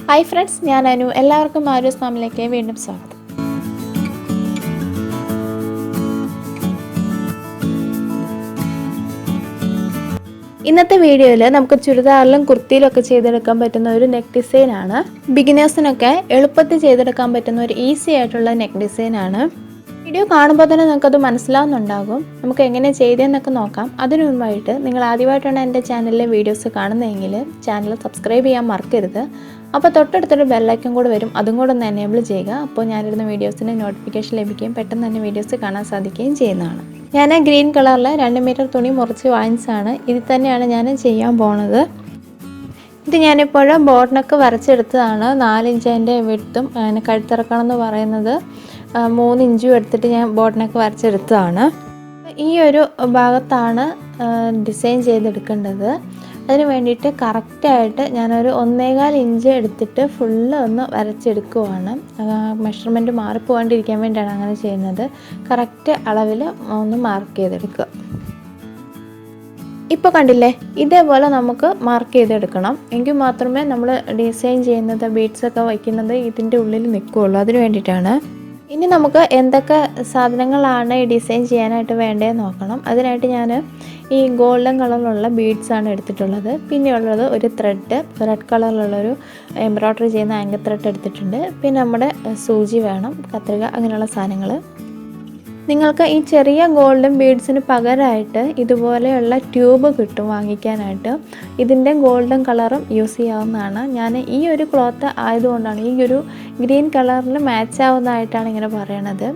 Hi friends, ഞാൻ അനു. എല്ലാവർക്കും ആരൂസ് ഫാമിലേക്ക് വീണ്ടും സ്വാഗതം. ഇന്നത്തെ വീഡിയോയിൽ നമുക്ക് ചുരിദാറിലും കുർത്തിയിലും ഒക്കെ ചെയ്തെടുക്കാൻ പറ്റുന്ന ഒരു നെക്ക് ഡിസൈനാണ്. ബിഗിനേഴ്സിനൊക്കെ എളുപ്പത്തിൽ ചെയ്തെടുക്കാൻ പറ്റുന്ന ഒരു ഈസി ആയിട്ടുള്ള നെക്ക് ഡിസൈനാണ്. വീഡിയോ കാണുമ്പോൾ തന്നെ നിങ്ങൾക്കത് മനസ്സിലാവുന്നുണ്ടാകും. നമുക്ക് എങ്ങനെ ചെയ്തതെന്നൊക്കെ നോക്കാം. അതിനു മുമ്പായിട്ട് നിങ്ങൾ ആദ്യമായിട്ടാണ് എൻ്റെ ചാനലിലെ വീഡിയോസ് കാണുന്നതെങ്കിൽ ചാനൽ സബ്സ്ക്രൈബ് ചെയ്യാൻ മറക്കരുത്. അപ്പോൾ തൊട്ടടുത്തൊരു ബെല്ലൈക്കൺ കൂടെ വരും, അതും കൂടെ ഒന്ന് എനേബിൾ ചെയ്യുക. അപ്പോൾ ഞാനിരുന്ന വീഡിയോസിന് നോട്ടിഫിക്കേഷൻ ലഭിക്കുകയും പെട്ടെന്ന് തന്നെ വീഡിയോസ് കാണാൻ സാധിക്കുകയും ചെയ്യുന്നതാണ്. ഞാൻ ഗ്രീൻ കളറിൽ 2 മീറ്റർ തുണി മുറിച്ച് വാങ്ങിച്ചതാണ്. ഇതിൽ തന്നെയാണ് ഞാൻ ചെയ്യാൻ പോണത്. ഇത് ഞാനിപ്പോൾ ബോട്ടനൊക്കെ വരച്ചെടുത്തതാണ്. 4 ഇഞ്ച് അതിൻ്റെ വിട്ടും അതിന് കഴുത്തിറക്കണം എന്ന് പറയുന്നത് 3 ഇഞ്ചും എടുത്തിട്ട് ഞാൻ ബോട്ടനൊക്കെ വരച്ചെടുത്തതാണ്. ഈ ഒരു ഭാഗത്താണ് ഡിസൈൻ ചെയ്തെടുക്കേണ്ടത്. അതിന് വേണ്ടിയിട്ട് കറക്റ്റായിട്ട് ഞാനൊരു 1.25 ഇഞ്ച് എടുത്തിട്ട് ഫുള്ള് ഒന്ന് വരച്ചെടുക്കുവാണ്. മെഷർമെൻറ്റ് മാറിപ്പോകാണ്ടിരിക്കാൻ വേണ്ടിയാണ് അങ്ങനെ ചെയ്യുന്നത്. കറക്റ്റ് അളവിൽ ഒന്ന് മാർക്ക് ചെയ്തെടുക്കുക. ഇപ്പോൾ കണ്ടില്ലേ, ഇതേപോലെ നമുക്ക് മാർക്ക് ചെയ്തെടുക്കണം. എങ്കിൽ മാത്രമേ നമ്മൾ ഡിസൈൻ ചെയ്യുന്നത്, ബീഡ്സൊക്കെ വയ്ക്കുന്നത് ഇതിൻ്റെ ഉള്ളിൽ നിൽക്കുകയുള്ളൂ. അതിന് വേണ്ടിയിട്ടാണ്. ഇനി നമുക്ക് എന്തൊക്കെ സാധനങ്ങളാണ് ഈ ഡിസൈൻ ചെയ്യാനായിട്ട് വേണ്ടതെന്ന് നോക്കണം. അതിനായിട്ട് ഞാൻ ഈ ഗോൾഡൻ കളറിലുള്ള ബീഡ്സാണ് എടുത്തിട്ടുള്ളത്. പിന്നെയുള്ളത് ഒരു റെഡ് കളറിലുള്ളൊരു എംബ്രോയ്ഡറി ചെയ്യുന്ന ആംഗിൾ ത്രെഡ് എടുത്തിട്ടുണ്ട്. പിന്നെ നമ്മുടെ സൂചി വേണം, കത്രിക, അങ്ങനെയുള്ള സാധനങ്ങൾ. നിങ്ങൾക്ക് ഈ ചെറിയ ഗോൾഡൻ ബീഡ്സിന് പകരമായിട്ട് ഇതുപോലെയുള്ള ട്യൂബ് കിട്ടും വാങ്ങിക്കാനായിട്ട്. ഇതിൻ്റെ ഗോൾഡൻ കളറും യൂസ് ചെയ്യാവുന്നതാണ്. ഞാൻ ഈ ഒരു ക്ലോത്ത് ആയതുകൊണ്ടാണ്, ഈ ഒരു ഗ്രീൻ കളറിൽ മാച്ച് ആവുന്നതായിട്ടാണ് ഇങ്ങനെ പറയണത്.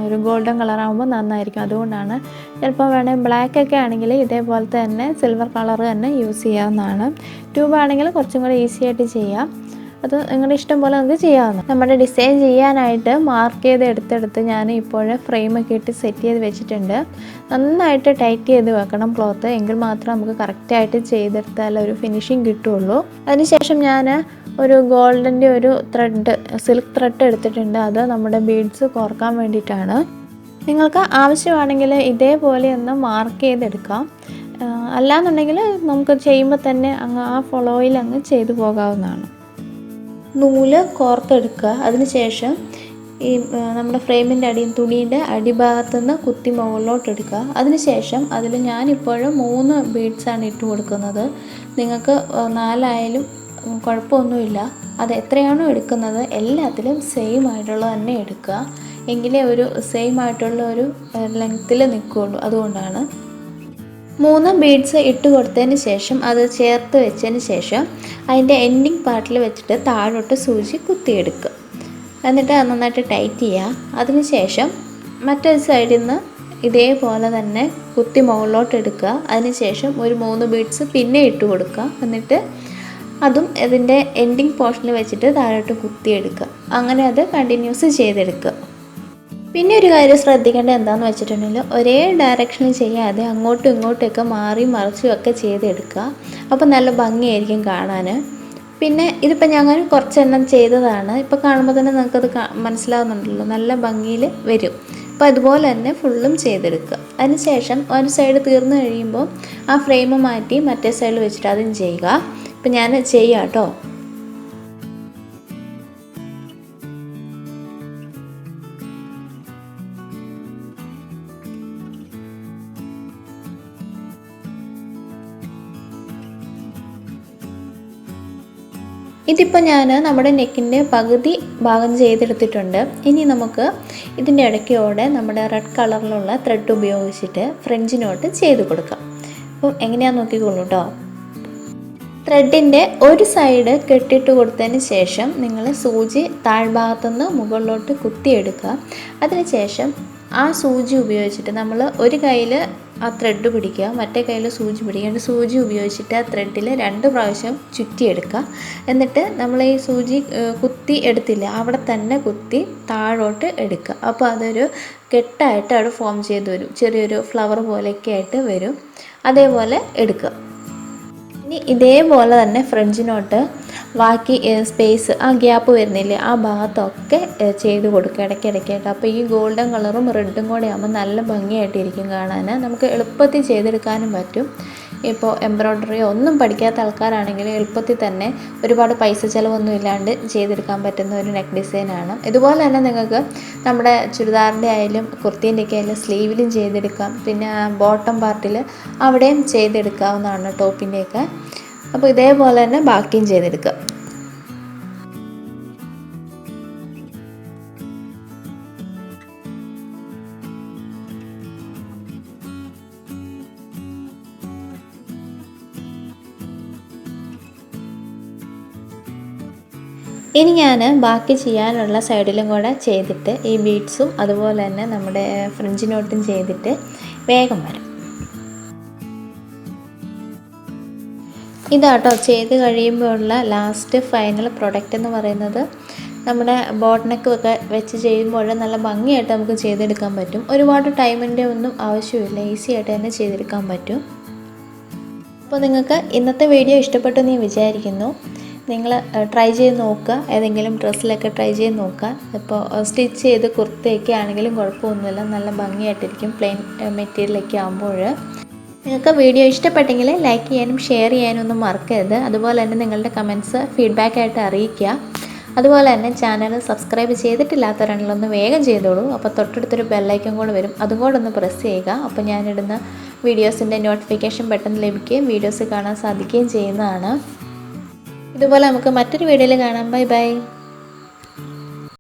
ഒരു ഗോൾഡൻ കളറാകുമ്പോൾ നന്നായിരിക്കും, അതുകൊണ്ടാണ്. ചിലപ്പോൾ വേണമെങ്കിൽ ബ്ലാക്ക് ഒക്കെ ആണെങ്കിൽ ഇതേപോലത്തെ തന്നെ സിൽവർ കളർ തന്നെ യൂസ് ചെയ്യാവുന്നതാണ്. ട്യൂബ് ആണെങ്കിൽ കുറച്ചും കൂടെ ഈസി ആയിട്ട് ചെയ്യാം. അത് നിങ്ങളുടെ ഇഷ്ടം പോലെ നമുക്ക് ചെയ്യാവുന്ന. നമ്മുടെ ഡിസൈൻ ചെയ്യാനായിട്ട് മാർക്ക് ചെയ്ത് എടുത്തെടുത്ത് ഞാൻ ഇപ്പോൾ ഫ്രെയിമൊക്കെ ഇട്ട് സെറ്റ് ചെയ്ത് വെച്ചിട്ടുണ്ട്. നന്നായിട്ട് ടൈറ്റ് ചെയ്ത് വെക്കണം ക്ലോത്ത്, എങ്കിൽ മാത്രം നമുക്ക് കറക്റ്റായിട്ട് ചെയ്തെടുത്താൽ ഒരു ഫിനിഷിങ് കിട്ടുള്ളൂ. അതിനുശേഷം ഞാൻ ഒരു ഗോൾഡിൻ്റെ ഒരു സിൽക്ക് ത്രെഡ് എടുത്തിട്ടുണ്ട്. അത് നമ്മുടെ ബീഡ്സ് കോർക്കാൻ വേണ്ടിയിട്ടാണ്. നിങ്ങൾക്ക് ആവശ്യമാണെങ്കിൽ ഇതേപോലെ ഒന്ന് മാർക്ക് ചെയ്തെടുക്കാം. അല്ലാന്നുണ്ടെങ്കിൽ നമുക്ക് ചെയ്യുമ്പോൾ തന്നെ അങ്ങ് ആ ഫ്ലോയിൽ അങ്ങ് ചെയ്തു പോകാവുന്നതാണ്. നൂല് കോർത്തെടുക്കുക. അതിനുശേഷം ഈ നമ്മുടെ ഫ്രെയിമിൻ്റെ അടിയിൽ തുണീൻ്റെ അടിഭാഗത്തുനിന്ന് കുത്തി മുകളിലോട്ട് എടുക്കുക. അതിനുശേഷം അതിൽ ഞാനിപ്പോഴും 3 ബീഡ്സാണ് ഇട്ട് കൊടുക്കുന്നത്. നിങ്ങൾക്ക് 4 ആയാലും കുഴപ്പമൊന്നുമില്ല. അത് എത്രയാണോ എടുക്കുന്നത് എല്ലാത്തിലും സെയിം ആയിട്ടുള്ളത് തന്നെ എടുക്കുക. എങ്കിലേ ഒരു സെയിം ആയിട്ടുള്ള ഒരു ലെങ്ത്തിൽ നിൽക്കുകയുള്ളൂ. അതുകൊണ്ടാണ് 3 ബീഡ്സ് ഇട്ട് കൊടുത്തതിന് ശേഷം അത് ചേർത്ത് വെച്ചതിന് ശേഷം അതിൻ്റെ എൻഡിങ് പാർട്ടിൽ വെച്ചിട്ട് താഴോട്ട് സൂചി കുത്തിയെടുക്കുക. എന്നിട്ട് അത് നന്നായിട്ട് ടൈറ്റ് ചെയ്യുക. അതിനുശേഷം മറ്റൊരു സൈഡിൽ നിന്ന് ഇതേപോലെ തന്നെ കുത്തി മുകളിലോട്ട് എടുക്കുക. അതിനുശേഷം ഒരു 3 ബീഡ്സ് പിന്നെ ഇട്ട് കൊടുക്കുക. എന്നിട്ട് അതും ഇതിൻ്റെ എൻഡിങ് പോർഷനിൽ വെച്ചിട്ട് താഴോട്ട് കുത്തിയെടുക്കുക. അങ്ങനെ അത് കണ്ടിന്യൂസ് ചെയ്തെടുക്കുക. പിന്നെ ഒരു കാര്യം ശ്രദ്ധിക്കേണ്ടത് എന്താണെന്ന് വെച്ചിട്ടുണ്ടെങ്കിൽ ഒരേ ഡയറക്ഷനിൽ ചെയ്യാതെ അങ്ങോട്ടും ഇങ്ങോട്ടുമൊക്കെ മാറി മറിച്ചും ഒക്കെ ചെയ്തെടുക്കുക. അപ്പോൾ നല്ല ഭംഗിയായിരിക്കും കാണാൻ. പിന്നെ ഇതിപ്പോൾ ഞങ്ങൾ കുറച്ചെണ്ണം ചെയ്തതാണ്. ഇപ്പോൾ കാണുമ്പോൾ തന്നെ നിങ്ങൾക്കത് മനസ്സിലാവുന്നുണ്ടല്ലോ, നല്ല ഭംഗിയിൽ വരും. അപ്പോൾ അതുപോലെ തന്നെ ഫുള്ളും ചെയ്തെടുക്കുക. അതിനുശേഷം ഒരു സൈഡ് തീർന്നു കഴിയുമ്പോൾ ആ ഫ്രെയിം മാറ്റി മറ്റേ സൈഡിൽ വെച്ചിട്ട് അതും ചെയ്യുക. ഇപ്പം ഞാൻ ചെയ്യാം കേട്ടോ. ഇതിപ്പോൾ ഞാൻ നമ്മുടെ നെക്കിൻ്റെ പകുതി ഭാഗം ചെയ്തെടുത്തിട്ടുണ്ട്. ഇനി നമുക്ക് ഇതിൻ്റെ ഇടയ്ക്കോടെ നമ്മുടെ റെഡ് കളറിലുള്ള ത്രെഡ് ഉപയോഗിച്ചിട്ട് ഫ്രഞ്ച് നോട്ട് ചെയ്ത് കൊടുക്കാം. അപ്പം എങ്ങനെയാണെന്ന് നോക്കിക്കോളൂ കേട്ടോ. ത്രെഡിൻ്റെ ഒരു സൈഡ് കെട്ടിയിട്ട് കൊടുത്തതിന് ശേഷം നിങ്ങൾ സൂചി താഴ്ഭാഗത്തുനിന്ന് മുകളിലോട്ട് കുത്തിയെടുക്കുക. അതിനുശേഷം ആ സൂചി ഉപയോഗിച്ചിട്ട് നമ്മൾ ഒരു കയ്യിൽ ആ ത്രെഡ് പിടിക്കുക, മറ്റേ കയ്യിൽ സൂചി പിടിക്കുക. സൂചി ഉപയോഗിച്ചിട്ട് ആ ത്രെഡിൽ 2 പ്രാവശ്യം ചുറ്റിയെടുക്കുക. എന്നിട്ട് നമ്മൾ ഈ സൂചി കുത്തി എടുത്തില്ല, അവിടെ തന്നെ കുത്തി താഴോട്ട് എടുക്കുക. അപ്പോൾ അതൊരു കെട്ടായിട്ട് അവിടെ ഫോം ചെയ്ത് വരും. ചെറിയൊരു ഫ്ലവർ പോലെയൊക്കെ ആയിട്ട് വരും. അതേപോലെ എടുക്കുക. ഇനി ഇതേപോലെ തന്നെ ഫ്രഞ്ച് നോട്ട് ബാക്കി സ്പേസ്, ആ ഗ്യാപ്പ് വരുന്നില്ലേ, ആ ഭാഗത്തൊക്കെ ചെയ്ത് കൊടുക്കുക ഇടയ്ക്കിടയ്ക്കായിട്ട്. അപ്പോൾ ഈ ഗോൾഡൻ കളറും റെഡും കൂടെ ആകുമ്പോൾ നല്ല ഭംഗിയായിട്ടിരിക്കും കാണാൻ. നമുക്ക് എളുപ്പത്തിൽ ചെയ്തെടുക്കാനും പറ്റും. ഇപ്പോൾ എംബ്രോയ്ഡറിയോ ഒന്നും പഠിക്കാത്ത ആൾക്കാരാണെങ്കിൽ എളുപ്പത്തിൽ തന്നെ ഒരുപാട് പൈസ ചിലവൊന്നും ഇല്ലാണ്ട് ചെയ്തെടുക്കാൻ പറ്റുന്ന ഒരു നെക്ക് ഡിസൈനാണ്. ഇതുപോലെ തന്നെ നിങ്ങൾക്ക് നമ്മുടെ ചുരിദാറിൻ്റെ ആയാലും കുർത്തീൻ്റെയൊക്കെ ആയാലും സ്ലീവിലും ചെയ്തെടുക്കാം. പിന്നെ ബോട്ടം പാർട്ടിൽ അവിടെയും ചെയ്തെടുക്കാവുന്നതാണ് ടോപ്പിൻ്റെയൊക്കെ. അപ്പോൾ ഇതേപോലെ തന്നെ ബാക്കിയും ചെയ്തെടുക്കുക. ഇനി ഞാൻ ബാക്കി ചെയ്യാനുള്ള സൈഡിലും കൂടെ ചെയ്തിട്ട് ഈ ബീഡ്സും അതുപോലെ തന്നെ നമ്മുടെ ഫ്രഞ്ച് നോട്ടും ചെയ്തിട്ട് വേഗം വരാം. ഇതാട്ടോ ചെയ്ത് കഴിയുമ്പോൾ ഉള്ള ലാസ്റ്റ് ഫൈനൽ പ്രൊഡക്റ്റ് എന്ന് പറയുന്നത്. നമ്മുടെ ബോട്ട് നെക്ക് ഒക്കെ വെച്ച് ചെയ്യുമ്പോൾ നല്ല ഭംഗിയായിട്ട് നമുക്ക് ചെയ്തെടുക്കാൻ പറ്റും. ഒരുപാട് ടൈമിൻ്റെ ഒന്നും ആവശ്യമില്ല, ഈസി ആയിട്ട് തന്നെ ചെയ്തെടുക്കാൻ പറ്റും. അപ്പോൾ നിങ്ങൾക്ക് ഇന്നത്തെ വീഡിയോ ഇഷ്ടപ്പെട്ടു എന്ന് ഞാൻ വിചാരിക്കുന്നു. നിങ്ങൾ ട്രൈ ചെയ്ത് നോക്കുക, ഏതെങ്കിലും ഡ്രസ്സിലൊക്കെ ട്രൈ ചെയ്ത് നോക്കുക. ഇപ്പോൾ സ്റ്റിച്ച് ചെയ്ത് കുർത്തയൊക്കെ ആണെങ്കിലും കുഴപ്പമൊന്നുമില്ല, നല്ല ഭംഗിയായിട്ടിരിക്കും പ്ലെയിൻ മെറ്റീരിയലൊക്കെ ആകുമ്പോൾ. നിങ്ങൾക്ക് വീഡിയോ ഇഷ്ടപ്പെട്ടെങ്കിൽ ലൈക്ക് ചെയ്യാനും ഷെയർ ചെയ്യാനും ഒന്നും മറക്കരുത്. അതുപോലെ തന്നെ നിങ്ങളുടെ കമൻറ്റ്സ് ഫീഡ്ബാക്കായിട്ട് അറിയിക്കുക. അതുപോലെ തന്നെ ചാനൽ സബ്സ്ക്രൈബ് ചെയ്തിട്ടില്ലാത്തവരാണെങ്കിൽ ഒന്ന് വേഗം ചെയ്തോളൂ. അപ്പോൾ തൊട്ടടുത്തൊരു ബെല്ലൈക്കൺ കൂടെ വരും, അതും കൂടെ ഒന്ന് പ്രസ് ചെയ്യുക. അപ്പോൾ ഞാനിടുന്ന വീഡിയോസിൻ്റെ നോട്ടിഫിക്കേഷൻ പെട്ടെന്ന് ലഭിക്കുകയും വീഡിയോസ് കാണാൻ സാധിക്കുകയും ചെയ്യുന്നതാണ്. ഇതുപോലെ നമുക്ക് മറ്റൊരു വീഡിയോയിൽ കാണാം. Bye bye.